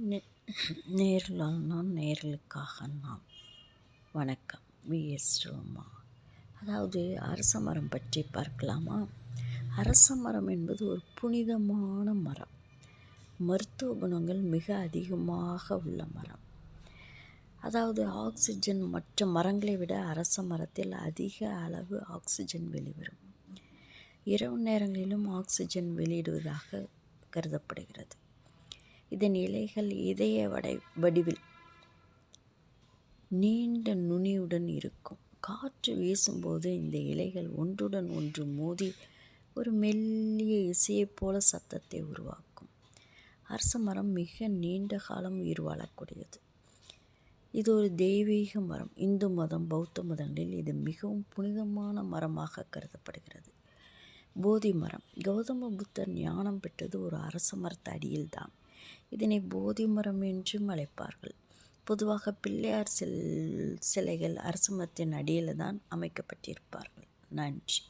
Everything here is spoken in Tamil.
நேர்களால் நான், நேர்களுக்காக நாம். வணக்கம். விஎஸ் ரோமா. அதாவது அரச மரம் பற்றி பார்க்கலாமா? அரச மரம் என்பது ஒரு புனிதமான மரம். மருத்துவ குணங்கள் மிக அதிகமாக உள்ள மரம். அதாவது ஆக்சிஜன் மற்ற மரங்களை விட அரச மரத்தில் அதிக அளவு ஆக்சிஜன் வெளிவரும். இரவு நேரங்களிலும் ஆக்சிஜன் வெளியிடுவதாக கருதப்படுகிறது. இதன் இலைகள் இதய வடிவில் நீண்ட நுனியுடன் இருக்கும். காற்று வீசும்போது இந்த இலைகள் ஒன்றுடன் ஒன்று மோதி ஒரு மெல்லிய இசையைப் போல சத்தத்தை உருவாக்கும். அரச மரம் மிக நீண்ட காலம் உயிர் வாழக்கூடியது. இது ஒரு தெய்வீக மரம். இந்து மதம், பௌத்த மதங்களில் இது மிகவும் புனிதமான மரமாக கருதப்படுகிறது. போதி மரம். கௌதம புத்தர் ஞானம் பெற்றது ஒரு அரச மரத்து அடியில்தான். இதனை போதி மரம் என்றும் அழைப்பார்கள். பொதுவாக பிள்ளையார் சிலைகள் அரச மரத்தின் அடியில் தான் அமைக்கப்பட்டிருப்பார்கள். நன்றி.